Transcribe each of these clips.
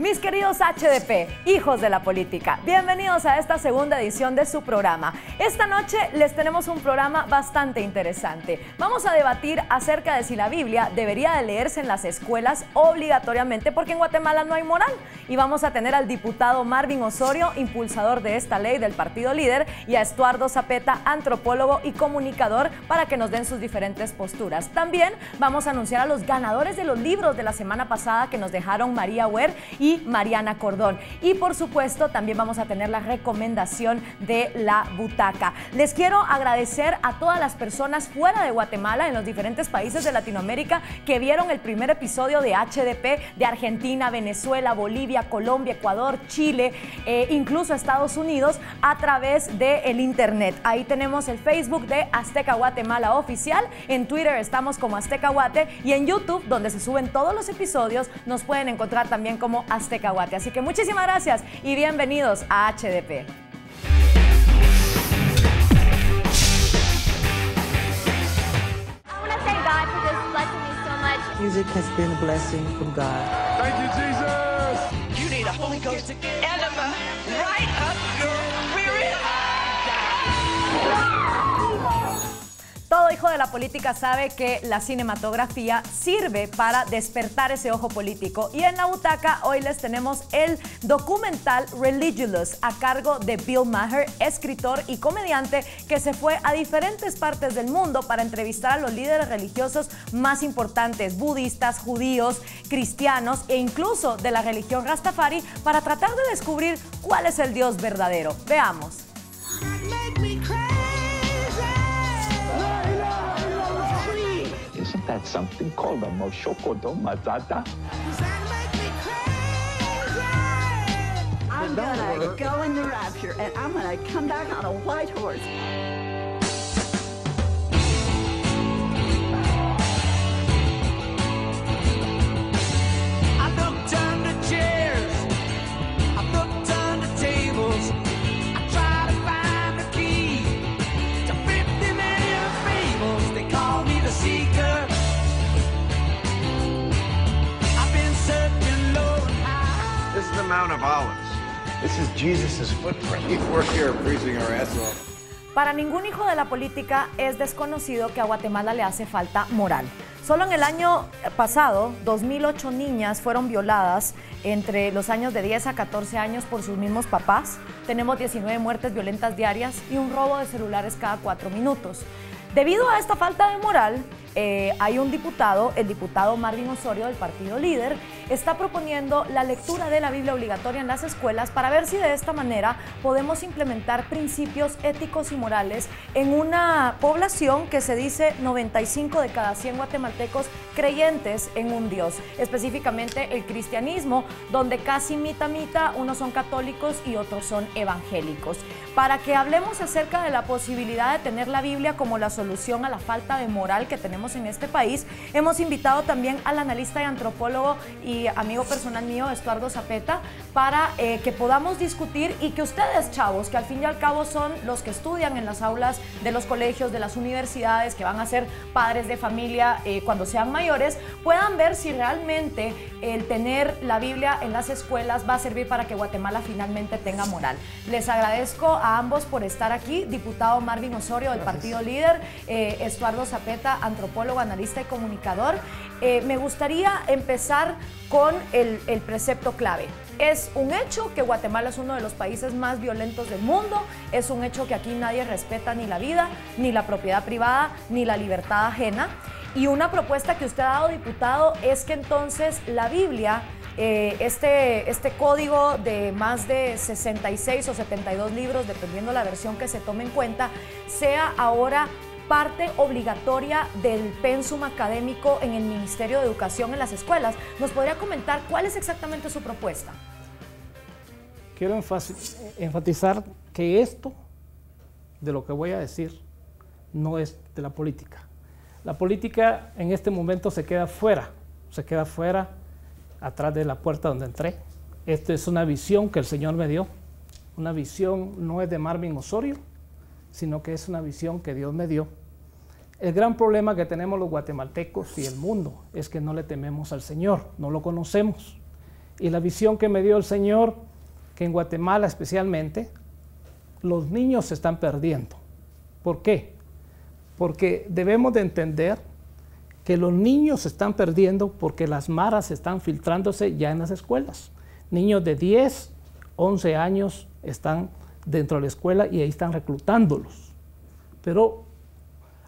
Mis queridos HDP, hijos de la política, bienvenidos a esta segunda edición de su programa. Esta noche les tenemos un programa bastante interesante. Vamos a debatir acerca de si la Biblia debería de leerse en las escuelas obligatoriamente, porque en Guatemala no hay moral. Y vamos a tener al diputado Marvin Osorio, impulsador de esta ley del Partido Líder, y a Estuardo Zapeta, antropólogo y comunicador, para que nos den sus diferentes posturas. También vamos a anunciar a los ganadores de los libros de la semana pasada que nos dejaron María Huer y Mariana Cordón. Y por supuesto también vamos a tener la recomendación de la butaca. Les quiero agradecer a todas las personas fuera de Guatemala, en los diferentes países de Latinoamérica, que vieron el primer episodio de HDP de Argentina, Venezuela, Bolivia, Colombia, Ecuador, Chile, incluso Estados Unidos, a través del internet. Ahí tenemos el Facebook de Azteca Guatemala Oficial, en Twitter estamos como Azteca Guate, y en YouTube, donde se suben todos los episodios, nos pueden encontrar también como Azteca Guate. Así que muchísimas gracias y bienvenidos a HDP. Music has been a blessing from God. Thank you, Jesus. You need a Holy Ghost enema right up your rear end. Todo hijo de la política sabe que la cinematografía sirve para despertar ese ojo político. Y en la butaca hoy les tenemos el documental Religious, a cargo de Bill Maher, escritor y comediante que se fue a diferentes partes del mundo para entrevistar a los líderes religiosos más importantes, budistas, judíos, cristianos e incluso de la religión Rastafari, para tratar de descubrir cuál es el Dios verdadero. Veamos. Isn't that something called a Moshokoto Mazata? I'm gonna go in the rapture and I'm gonna come back on a white horse. I looked under chairs, I looked under tables, I tried to find the key to 50 million fables. They call me the seeker. I've been searching low and high. This is the Mount of Olives. This is Jesus' footprint. We're here freezing our ass off. Para ningún hijo de la política es desconocido que a Guatemala le hace falta moral. Solo en el año pasado, 2008 niñas fueron violadas entre los años de 10 a 14 años por sus mismos papás. Tenemos 19 muertes violentas diarias y un robo de celulares cada 4 minutos. Debido a esta falta de moral, hay un diputado, el diputado Marvin Osorio del Partido Líder, está proponiendo la lectura de la Biblia obligatoria en las escuelas para ver si de esta manera podemos implementar principios éticos y morales en una población que se dice 95 de cada 100 guatemaltecos creyentes en un Dios, específicamente el cristianismo, donde casi mitad, unos son católicos y otros son evangélicos. Para que hablemos acerca de la posibilidad de tener la Biblia como la solución a la falta de moral que tenemos en este país, hemos invitado también al analista y antropólogo y amigo personal mío, Estuardo Zapeta, para que podamos discutir y que ustedes, chavos, que al fin y al cabo son los que estudian en las aulas de los colegios, de las universidades, que van a ser padres de familia cuando sean mayores, puedan ver si realmente el tener la Biblia en las escuelas va a servir para que Guatemala finalmente tenga moral. Les agradezco a ambos por estar aquí, diputado Marvin Osorio del Partido Líder, Estuardo Zapeta, antropólogo, analista y comunicador. Me gustaría empezar con el precepto clave. Es un hecho que Guatemala es uno de los países más violentos del mundo, es un hecho que aquí nadie respeta ni la vida, ni la propiedad privada, ni la libertad ajena. Y una propuesta que usted ha dado, diputado, es que entonces la Biblia, este código de más de 66 o 72 libros, dependiendo la versión que se tome en cuenta, sea ahora parte obligatoria del pensum académico en el Ministerio de Educación en las escuelas. ¿Nos podría comentar cuál es exactamente su propuesta? Quiero enfatizar que esto, de lo que voy a decir, no es de la política. La política en este momento se queda fuera atrás de la puerta donde entré. Esta es una visión que el Señor me dio. Una visión no es de Marvin Osorio, sino que es una visión que Dios me dio. El gran problema que tenemos los guatemaltecos y el mundo es que no le tememos al Señor, no lo conocemos. Y la visión que me dio el Señor, que en Guatemala especialmente, los niños se están perdiendo. ¿Por qué? Porque debemos de entender que los niños se están perdiendo porque las maras están filtrándose ya en las escuelas. Niños de 10, 11 años están dentro de la escuela y ahí están reclutándolos. Pero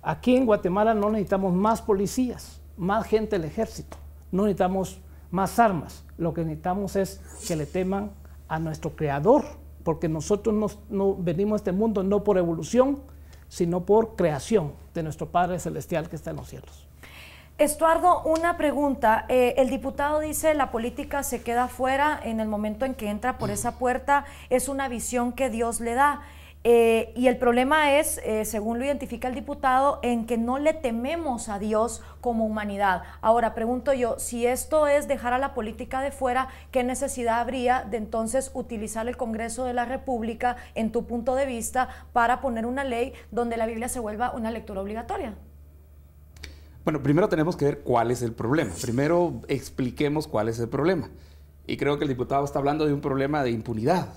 aquí en Guatemala no necesitamos más policías, más gente del ejército, no necesitamos más armas. Lo que necesitamos es que le teman a nuestro Creador, porque nosotros no venimos a este mundo no por evolución, sino por creación de nuestro Padre Celestial que está en los cielos. Estuardo, una pregunta. El diputado dice la política se queda fuera en el momento en que entra por esa puerta, es una visión que Dios le da. Y el problema es, según lo identifica el diputado, en que no le tememos a Dios como humanidad. Ahora, pregunto yo, si esto es dejar a la política de fuera, ¿qué necesidad habría de entonces utilizar el Congreso de la República, en tu punto de vista, para poner una ley donde la Biblia se vuelva una lectura obligatoria? Bueno, primero tenemos que ver cuál es el problema. Primero expliquemos cuál es el problema. Y creo que el diputado está hablando de un problema de impunidad.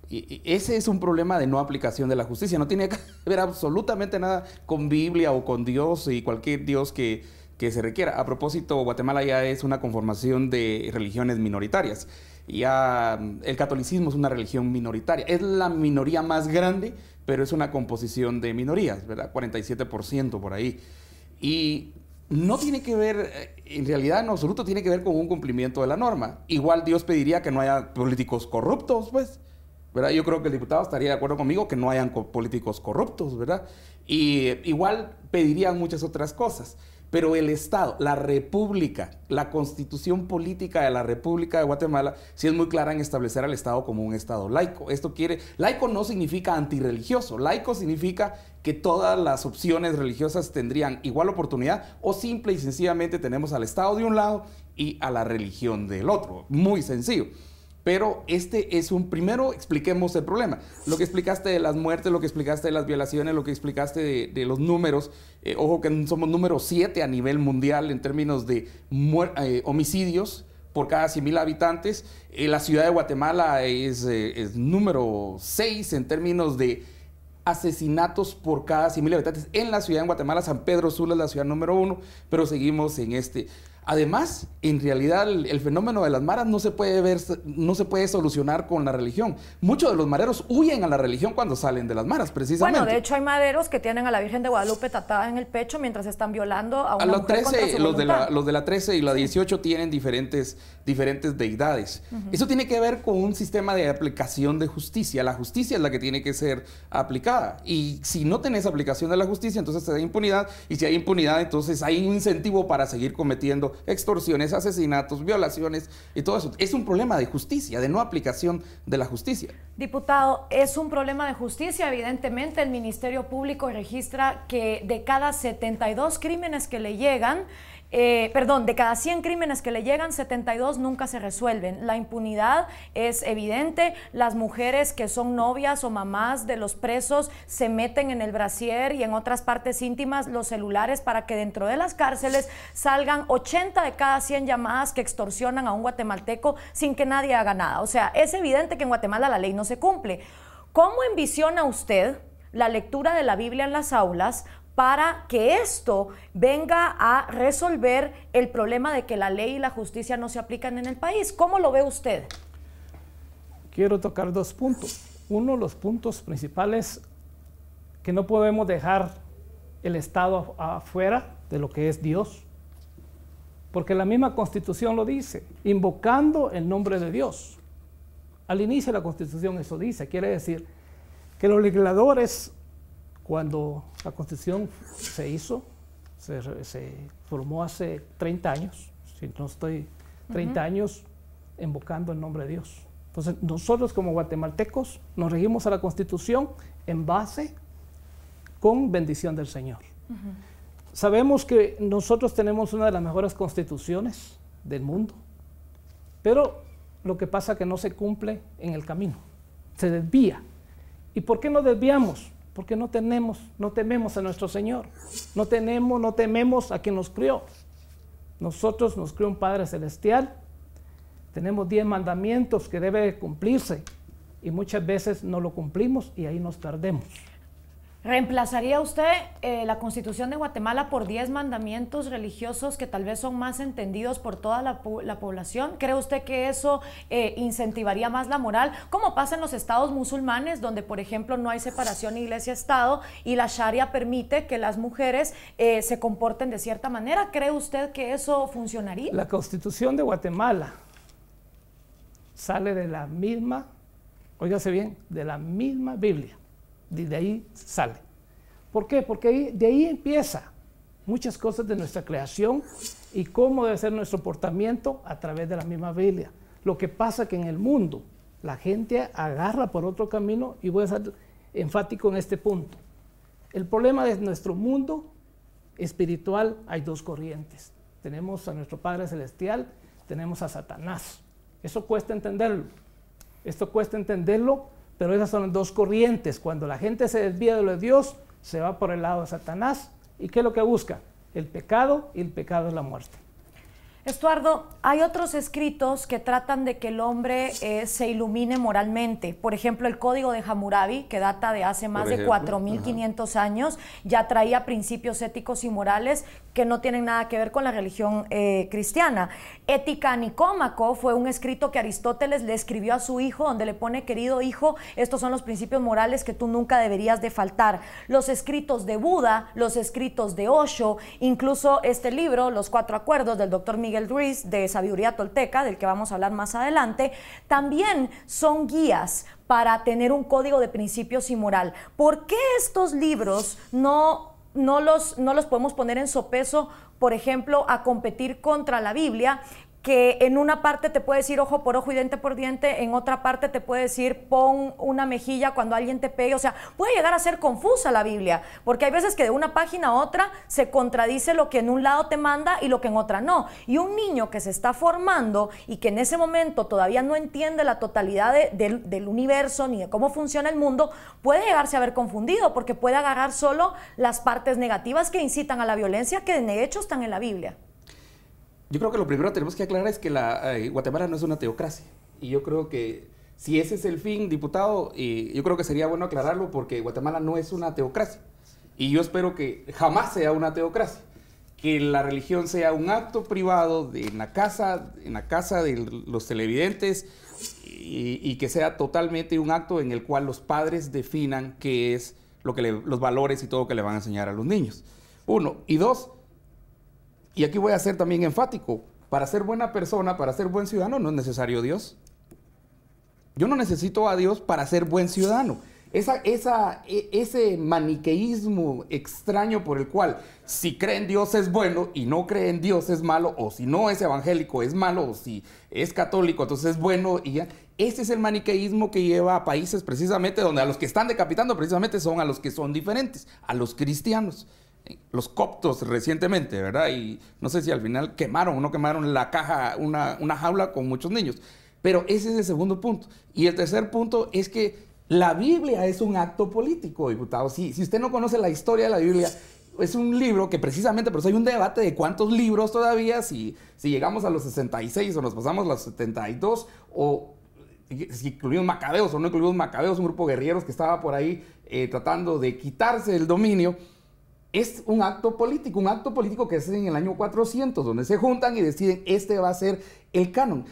Y ese es un problema de no aplicación de la justicia. No tiene que ver absolutamente nada con Biblia o con Dios y cualquier Dios que se requiera. A propósito, Guatemala ya es una conformación de religiones minoritarias. Ya el catolicismo es una religión minoritaria. Es la minoría más grande, pero es una composición de minorías, ¿verdad? 47% por ahí. Y no tiene que ver, en realidad en absoluto tiene que ver con un cumplimiento de la norma. Igual Dios pediría que no haya políticos corruptos, pues, ¿verdad? Yo creo que el diputado estaría de acuerdo conmigo que no hayan políticos corruptos, ¿verdad? Y igual pedirían muchas otras cosas. Pero el Estado, la República, la Constitución Política de la República de Guatemala, sí es muy clara en establecer al Estado como un Estado laico. Laico no significa antirreligioso, laico significa que todas las opciones religiosas tendrían igual oportunidad o simple y sencillamente tenemos al Estado de un lado y a la religión del otro. Muy sencillo. Pero primero expliquemos el problema. Lo que explicaste de las muertes, lo que explicaste de las violaciones, lo que explicaste de los números. Ojo que somos número 7 a nivel mundial en términos de homicidios por cada 100,000 habitantes. La ciudad de Guatemala es número 6 en términos de asesinatos por cada 100,000 habitantes. En la ciudad de Guatemala, San Pedro Sula es la ciudad número 1, pero seguimos en este. Además, en realidad el fenómeno de las maras no se puede solucionar con la religión. Muchos de los mareros huyen a la religión cuando salen de las maras, precisamente. Bueno, de hecho hay mareros que tienen a la Virgen de Guadalupe tatuada en el pecho mientras están violando a una mujer contra su voluntad. Los de la 13 y la 18 tienen diferentes deidades. Eso tiene que ver con un sistema de aplicación de justicia. La justicia es la que tiene que ser aplicada. Y si no tenés aplicación de la justicia, entonces te da impunidad. Y si hay impunidad, entonces hay un incentivo para seguir cometiendo extorsiones, asesinatos, violaciones y todo eso. Es un problema de justicia, de no aplicación de la justicia. Diputado, es un problema de justicia. Evidentemente el Ministerio Público registra que de cada 72 crímenes que le llegan, de cada 100 crímenes que le llegan, 72 nunca se resuelven. La impunidad es evidente. Las mujeres que son novias o mamás de los presos se meten en el brasier y en otras partes íntimas los celulares para que dentro de las cárceles salgan 80 de cada 100 llamadas que extorsionan a un guatemalteco sin que nadie haga nada. O sea, es evidente que en Guatemala la ley no se cumple. ¿Cómo envisiona usted la lectura de la Biblia en las aulas para que esto venga a resolver el problema de que la ley y la justicia no se aplican en el país? ¿Cómo lo ve usted? Quiero tocar 2 puntos. Uno, los puntos principales, que no podemos dejar el Estado afuera de lo que es Dios, porque la misma Constitución lo dice, invocando el nombre de Dios. Al inicio de la Constitución eso dice, quiere decir que los legisladores, cuando la Constitución se hizo, se formó hace 30 años, si no estoy 30 años, invocando el nombre de Dios. Entonces, nosotros como guatemaltecos nos regimos a la Constitución en base con bendición del Señor. Sabemos que nosotros tenemos una de las mejores constituciones del mundo, pero lo que pasa es que no se cumple en el camino, se desvía. ¿Y por qué nos desviamos? Porque no tememos a nuestro Señor, no tememos a quien nos crió. Nosotros nos crió un Padre Celestial Tenemos 10 mandamientos que deben cumplirse y muchas veces no lo cumplimos y ahí nos perdemos. ¿Reemplazaría usted la Constitución de Guatemala por 10 mandamientos religiosos que tal vez son más entendidos por toda la población? ¿Cree usted que eso incentivaría más la moral? Como pasa en los estados musulmanes, donde, por ejemplo, no hay separación iglesia-estado y la Sharia permite que las mujeres se comporten de cierta manera. ¿Cree usted que eso funcionaría? La Constitución de Guatemala sale de la misma, óigase bien, de la misma Biblia. De ahí sale. ¿Por qué? Porque de ahí empieza muchas cosas de nuestra creación y cómo debe ser nuestro comportamiento a través de la misma Biblia. Lo que pasa que en el mundo la gente agarra por otro camino y voy a ser enfático en este punto. El problema de nuestro mundo espiritual, hay dos corrientes. Tenemos a nuestro Padre Celestial, tenemos a Satanás. Eso cuesta entenderlo. Esto cuesta entenderlo. Pero esas son dos corrientes. Cuando la gente se desvía de lo de Dios, se va por el lado de Satanás. ¿Y qué es lo que busca? El pecado, y el pecado es la muerte. Estuardo, hay otros escritos que tratan de que el hombre se ilumine moralmente. Por ejemplo, el Código de Hammurabi, que data de hace más de 4.500 años, ya traía principios éticos y morales que no tienen nada que ver con la religión cristiana. Ética a Nicómaco fue un escrito que Aristóteles le escribió a su hijo, donde le pone: querido hijo, estos son los principios morales que tú nunca deberías de faltar. Los escritos de Buda, los escritos de Osho, incluso este libro, Los Cuatro Acuerdos, del doctor Miguel Ruiz, de Sabiduría Tolteca, del que vamos a hablar más adelante, también son guías para tener un código de principios y moral. ¿Por qué estos libros no los podemos poner en sopeso, por ejemplo, a competir contra la Biblia, que en una parte te puede decir ojo por ojo y diente por diente, en otra parte te puede decir pon una mejilla cuando alguien te pegue? O sea, puede llegar a ser confusa la Biblia, porque hay veces que de una página a otra se contradice lo que en un lado te manda y lo que en otra no. Y un niño que se está formando y que en ese momento todavía no entiende la totalidad del universo ni de cómo funciona el mundo, puede llegarse a ver confundido, porque puede agarrar solo las partes negativas que incitan a la violencia, que de hecho están en la Biblia. Yo creo que lo primero que tenemos que aclarar es que Guatemala no es una teocracia. Y yo creo que si ese es el fin, diputado, yo creo que sería bueno aclararlo, porque Guatemala no es una teocracia. Y yo espero que jamás sea una teocracia. Que la religión sea un acto privado en la casa de los televidentes, y que sea totalmente un acto en el cual los padres definan qué es los valores y todo lo que le van a enseñar a los niños. Uno. Y dos, y aquí voy a ser también enfático: para ser buena persona, para ser buen ciudadano, no es necesario Dios. Yo no necesito a Dios para ser buen ciudadano. Ese maniqueísmo extraño por el cual si cree en Dios es bueno y no cree en Dios es malo, o si no es evangélico es malo, o si es católico entonces es bueno, y ya. Ese es el maniqueísmo que lleva a países precisamente donde a los que están decapitando precisamente son a los que son diferentes, a los cristianos. Los coptos recientemente, ¿verdad? Y no sé si al final quemaron o no quemaron la caja, una jaula con muchos niños. Pero ese es el segundo punto. Y el tercer punto es que la Biblia es un acto político, diputado. Si usted no conoce la historia de la Biblia, es un libro que precisamente, por eso hay un debate de cuántos libros todavía, si llegamos a los 66 o nos pasamos a los 72, o si incluimos macabeos o no incluimos macabeos, un grupo de guerrilleros que estaba por ahí tratando de quitarse el dominio. Es un acto político que es en el año 400, donde se juntan y deciden este va a ser el canon.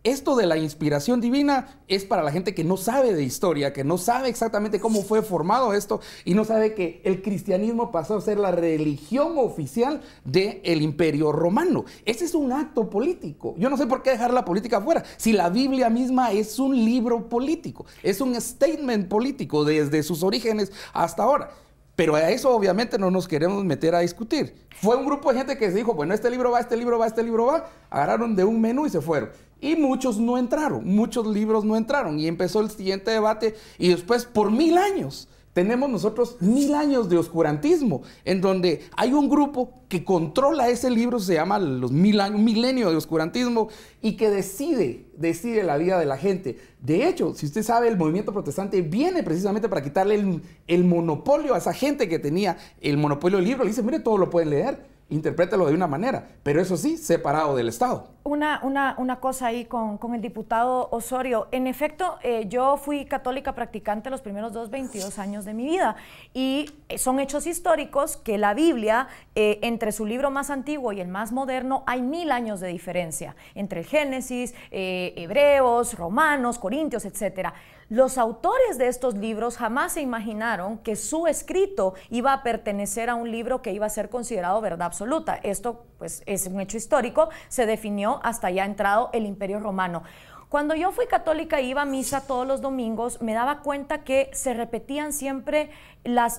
Esto de la inspiración divina es para la gente que no sabe de historia, que no sabe exactamente cómo fue formado esto y no sabe que el cristianismo pasó a ser la religión oficial del Imperio Romano. Ese es un acto político. Yo no sé por qué dejar la política afuera, si la Biblia misma es un libro político, es un statement político desde sus orígenes hasta ahora. Pero a eso obviamente no nos queremos meter a discutir. Fue un grupo de gente que se dijo, bueno, este libro va, este libro va, este libro va. Agarraron de un menú y se fueron. Y muchos no entraron, muchos libros no entraron. Y empezó el siguiente debate y después por 1000 años. Tenemos nosotros 1000 años de oscurantismo, en donde hay un grupo que controla ese libro, se llama los 1000 años, un milenio de oscurantismo, y que decide la vida de la gente. De hecho, si usted sabe, el movimiento protestante viene precisamente para quitarle el monopolio a esa gente que tenía el monopolio del libro. Le dice, mire, todo lo pueden leer. interprétalo de una manera, pero eso sí, separado del Estado. Una cosa ahí con el diputado Osorio. En efecto, yo fui católica practicante los primeros 22 años de mi vida y son hechos históricos que la Biblia, entre su libro más antiguo y el más moderno, hay 1000 años de diferencia entre el Génesis, Hebreos, Romanos, Corintios, etc. Los autores de estos libros jamás se imaginaron que su escrito iba a pertenecer a un libro que iba a ser considerado verdad absoluta. Esto, pues, es un hecho histórico, se definió hasta ya entrado el Imperio Romano. Cuando yo fui católica e iba a misa todos los domingos, me daba cuenta que se repetían siempre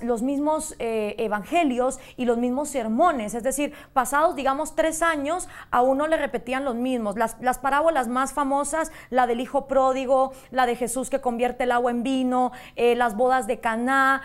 los mismos evangelios y los mismos sermones, es decir, pasados, digamos, 3 años, a uno le repetían los mismos. Las parábolas más famosas, la del hijo pródigo, la de Jesús que convierte el agua en vino, las bodas de Caná,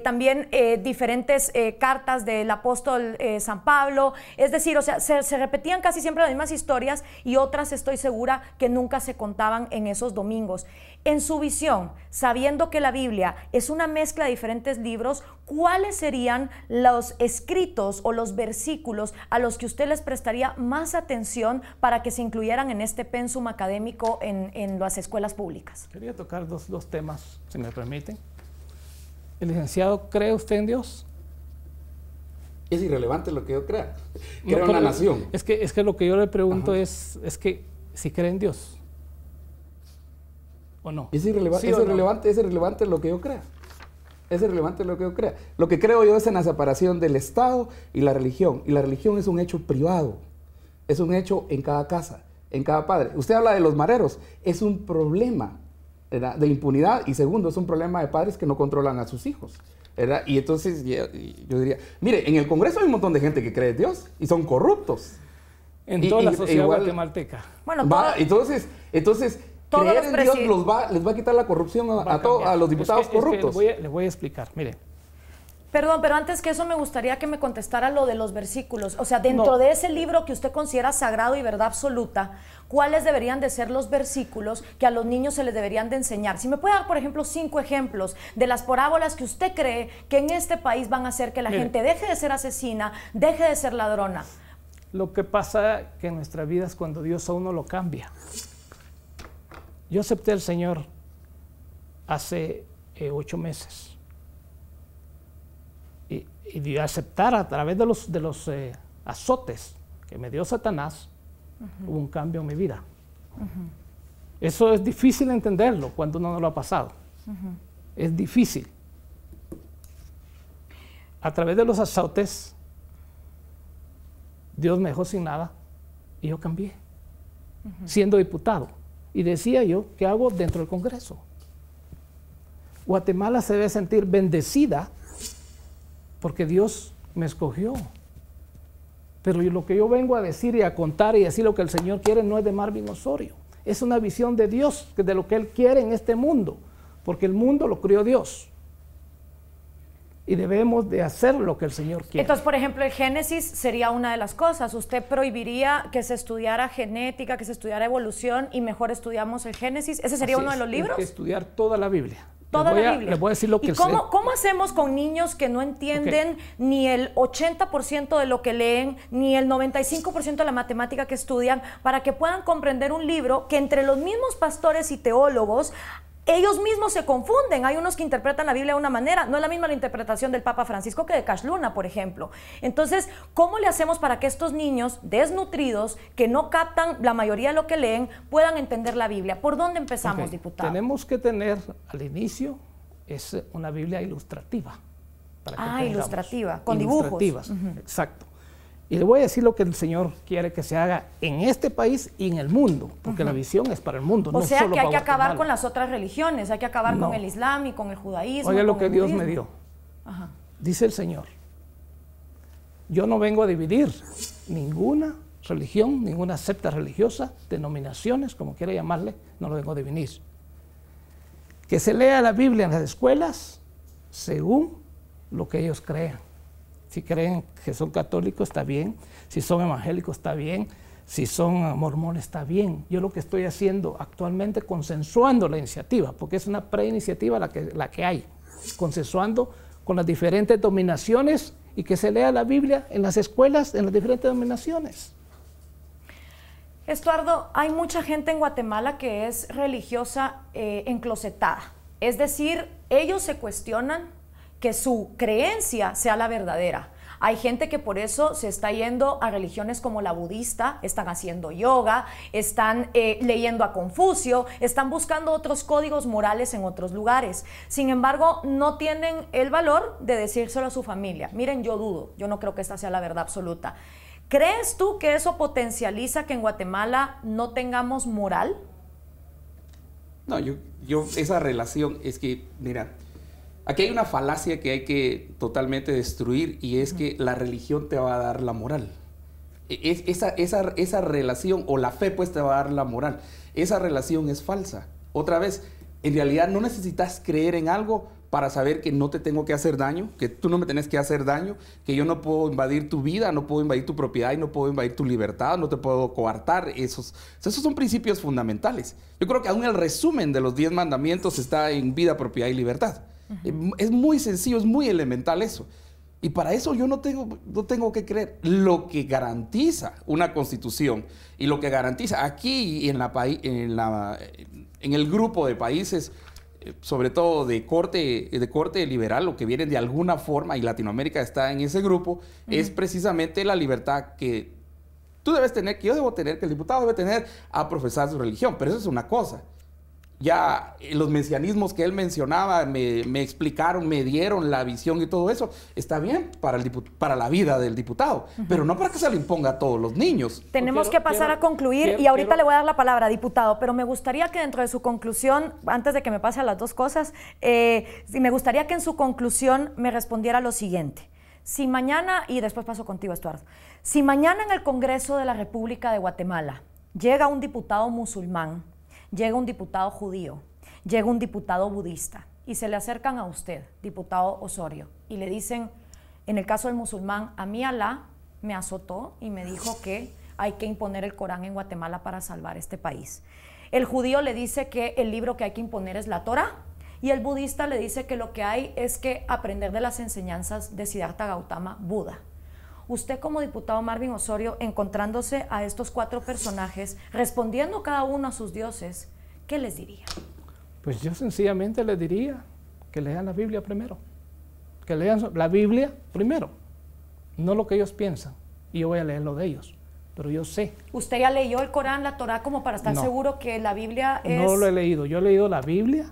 también diferentes cartas del apóstol San Pablo, es decir, o sea, se repetían casi siempre las mismas historias y otras estoy segura que nunca se contaban en esos domingos. En su visión, sabiendo que la Biblia es una mezcla de diferentes libros, ¿cuáles serían los escritos o los versículos a los que usted les prestaría más atención para que se incluyeran en este pensum académico en las escuelas públicas? Quería tocar dos temas, si me permiten. El licenciado, ¿cree usted en Dios? Es irrelevante lo que yo crea. Creo en la nación. Es que lo que yo le pregunto es que si cree en Dios. ¿O no? Es irrelevante, ¿Sí es irrelevante lo que yo crea. Es irrelevante lo que yo crea. Lo que creo yo es en la separación del Estado y la religión. Y la religión es un hecho privado. Es un hecho en cada casa, en cada padre. Usted habla de los mareros. Es un problema, ¿verdad?, de impunidad. Y segundo, es un problema de padres que no controlan a sus hijos, ¿verdad? Y entonces yo diría, mire, en el Congreso hay un montón de gente que cree en Dios y son corruptos. En toda la sociedad guatemalteca. Bueno, entonces creer en Dios les va a quitar la corrupción a los diputados corruptos. Les voy a explicar, mire. Perdón, pero antes que eso me gustaría que me contestara lo de los versículos. O sea, dentro de ese libro que usted considera sagrado y verdad absoluta, ¿cuáles deberían de ser los versículos que a los niños se les deberían de enseñar? Si me puede dar, por ejemplo, 5 ejemplos de las parábolas que usted cree que en este país van a hacer que la gente deje de ser asesina, deje de ser ladrona. Lo que pasa que en nuestra vida es cuando Dios a uno lo cambia. Yo acepté al Señor hace 8 meses. Y de aceptar a través de los azotes que me dio Satanás, hubo un cambio en mi vida. Eso es difícil entenderlo cuando uno no lo ha pasado. Es difícil. A través de los azotes, Dios me dejó sin nada y yo cambié, siendo diputado. Y decía yo, ¿qué hago dentro del Congreso? Guatemala se debe sentir bendecida porque Dios me escogió. Pero lo que yo vengo a decir y a contar y decir lo que el Señor quiere no es de Marvin Osorio. Es una visión de Dios, de lo que Él quiere en este mundo, porque el mundo lo creó Dios. Y debemos de hacer lo que el Señor quiere. Entonces, por ejemplo, el Génesis sería una de las cosas. ¿Usted prohibiría que se estudiara genética, que se estudiara evolución y mejor estudiamos el Génesis? ¿Ese sería uno de los libros? Hay que estudiar toda la Biblia. Toda la Biblia. Les voy a decir lo que ¿Y cómo hacemos con niños que no entienden ni el 80% de lo que leen, ni el 95% de la matemática que estudian, para que puedan comprender un libro que entre los mismos pastores y teólogos ellos mismos se confunden? Hay unos que interpretan la Biblia de una manera, no es la misma la interpretación del Papa Francisco que de Cash Luna, por ejemplo. Entonces, ¿cómo le hacemos para que estos niños desnutridos, que no captan la mayoría de lo que leen, puedan entender la Biblia? ¿Por dónde empezamos, diputado? Tenemos que tener al inicio una Biblia ilustrativa. Ilustrativa, con dibujos. Exacto. Y le voy a decir lo que el Señor quiere que se haga en este país y en el mundo, porque la visión es para el mundo. O sea que hay que acabar con las otras religiones, hay que acabar con el Islam y con el judaísmo. Oiga lo que Dios me dio. Dice el Señor, yo no vengo a dividir ninguna religión, ninguna secta religiosa, denominaciones, como quiera llamarle, no lo vengo a dividir. Que se lea la Biblia en las escuelas según lo que ellos crean. Si creen que son católicos, está bien. Si son evangélicos, está bien. Si son mormones, está bien. Yo lo que estoy haciendo actualmente, consensuando la iniciativa, porque es una preiniciativa la que hay, consensuando con las diferentes dominaciones y que se lea la Biblia en las escuelas, en las diferentes denominaciones. Estuardo, hay mucha gente en Guatemala que es religiosa enclosetada. Es decir, ellos se cuestionan que su creencia sea la verdadera. Hay gente que por eso se está yendo a religiones como la budista, están haciendo yoga, están leyendo a Confucio, están buscando otros códigos morales en otros lugares. Sin embargo, no tienen el valor de decírselo a su familia. Miren, yo dudo, yo no creo que esta sea la verdad absoluta. ¿Crees tú que eso potencializa que en Guatemala no tengamos moral? No, esa relación es que, mira, aquí hay una falacia que hay que totalmente destruir y es que la religión te va a dar la moral. Esa relación, o la fe pues te va a dar la moral. Esa relación es falsa. Otra vez, en realidad no necesitas creer en algo para saber que no te tengo que hacer daño, que tú no me tenés que hacer daño, que yo no puedo invadir tu vida, no puedo invadir tu propiedad y no puedo invadir tu libertad, no te puedo coartar. Esos son principios fundamentales. Yo creo que aún el resumen de los 10 mandamientos está en vida, propiedad y libertad. Es muy sencillo, es muy elemental eso. Y para eso yo no tengo que creer. Lo que garantiza una constitución y lo que garantiza aquí en el grupo de países, sobre todo de corte liberal, o que vienen de alguna forma, y Latinoamérica está en ese grupo, es precisamente la libertad que tú debes tener, que yo debo tener, que el diputado debe tener a profesar su religión. Pero eso es una cosa. Ya los mesianismos que él mencionaba me explicaron, me dieron la visión y todo eso. Está bien para la vida del diputado, pero no para que se le imponga a todos los niños. Tenemos que pasar a concluir y ahorita le voy a dar la palabra, diputado, pero me gustaría que dentro de su conclusión, antes de que me pase a las dos cosas, me gustaría que en su conclusión me respondiera lo siguiente. Si mañana, y después paso contigo, Estuardo, si mañana en el Congreso de la República de Guatemala llega un diputado musulmán, llega un diputado judío, llega un diputado budista y se le acercan a usted, diputado Osorio, y le dicen, en el caso del musulmán, a mí Alá me azotó y me dijo que hay que imponer el Corán en Guatemala para salvar este país. El judío le dice que el libro que hay que imponer es la Torá, y el budista le dice que lo que hay es que aprender de las enseñanzas de Siddhartha Gautama, Buda. Usted como diputado Marvin Osorio, encontrándose a estos 4 personajes, respondiendo cada uno a sus dioses, ¿qué les diría? Pues yo sencillamente les diría que lean la Biblia primero. Que lean la Biblia primero, no lo que ellos piensan. Y yo voy a leer lo de ellos, pero yo sé. ¿Usted ya leyó el Corán, la Torá, como para estar seguro que la Biblia es...? No lo he leído. Yo he leído la Biblia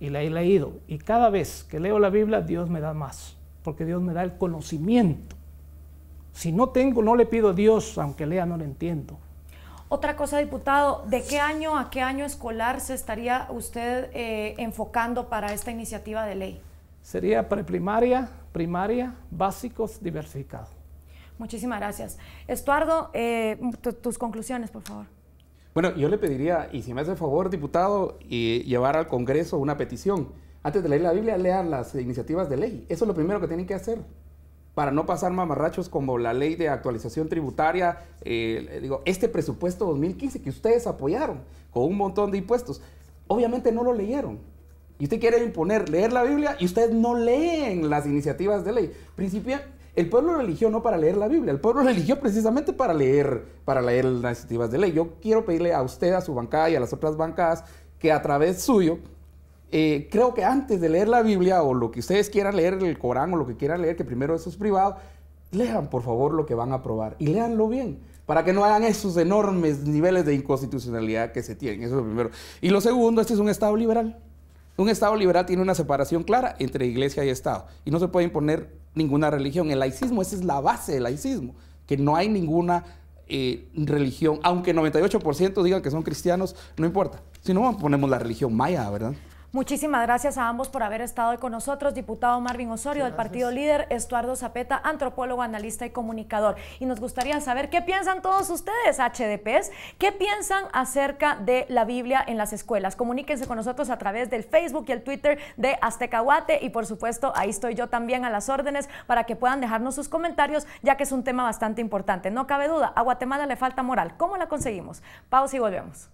y la he leído. Y cada vez que leo la Biblia, Dios me da más, porque Dios me da el conocimiento. Si no tengo, no le pido a Dios, aunque lea, no le entiendo. Otra cosa, diputado, ¿de qué año a qué año escolar se estaría usted enfocando para esta iniciativa de ley? Sería preprimaria, primaria, básicos, diversificado. Muchísimas gracias. Estuardo, tus conclusiones, por favor. Bueno, yo le pediría, y si me hace favor, diputado, llevar al Congreso una petición. Antes de leer la Biblia, lean las iniciativas de ley. Eso es lo primero que tienen que hacer, para no pasar mamarrachos como la ley de actualización tributaria, este presupuesto 2015 que ustedes apoyaron con un montón de impuestos. Obviamente no lo leyeron. Y usted quiere imponer leer la Biblia y ustedes no leen las iniciativas de ley. El pueblo lo eligió no para leer la Biblia, el pueblo lo eligió precisamente para leer las iniciativas de ley. Yo quiero pedirle a usted, a su bancada y a las otras bancadas, que a través suyo, creo que antes de leer la Biblia o lo que ustedes quieran leer, el Corán o lo que quieran leer, que primero eso es privado, lean por favor lo que van a aprobar y léanlo bien, para que no hagan esos enormes niveles de inconstitucionalidad que se tienen. Eso es lo primero. Y lo segundo, este es un Estado liberal. Un Estado liberal tiene una separación clara entre Iglesia y Estado y no se puede imponer ninguna religión. El laicismo, esa es la base del laicismo, que no hay ninguna religión, aunque 98% digan que son cristianos, no importa. Si no, ponemos la religión maya, ¿verdad? Muchísimas gracias a ambos por haber estado hoy con nosotros. Diputado Marvin Osorio del Partido Líder, Estuardo Zapeta, antropólogo, analista y comunicador. Y nos gustaría saber qué piensan todos ustedes, HDPs, qué piensan acerca de la Biblia en las escuelas. Comuníquense con nosotros a través del Facebook y el Twitter de Azteca Guate, y por supuesto ahí estoy yo también a las órdenes para que puedan dejarnos sus comentarios, ya que es un tema bastante importante. No cabe duda, a Guatemala le falta moral. ¿Cómo la conseguimos? Pausa y volvemos.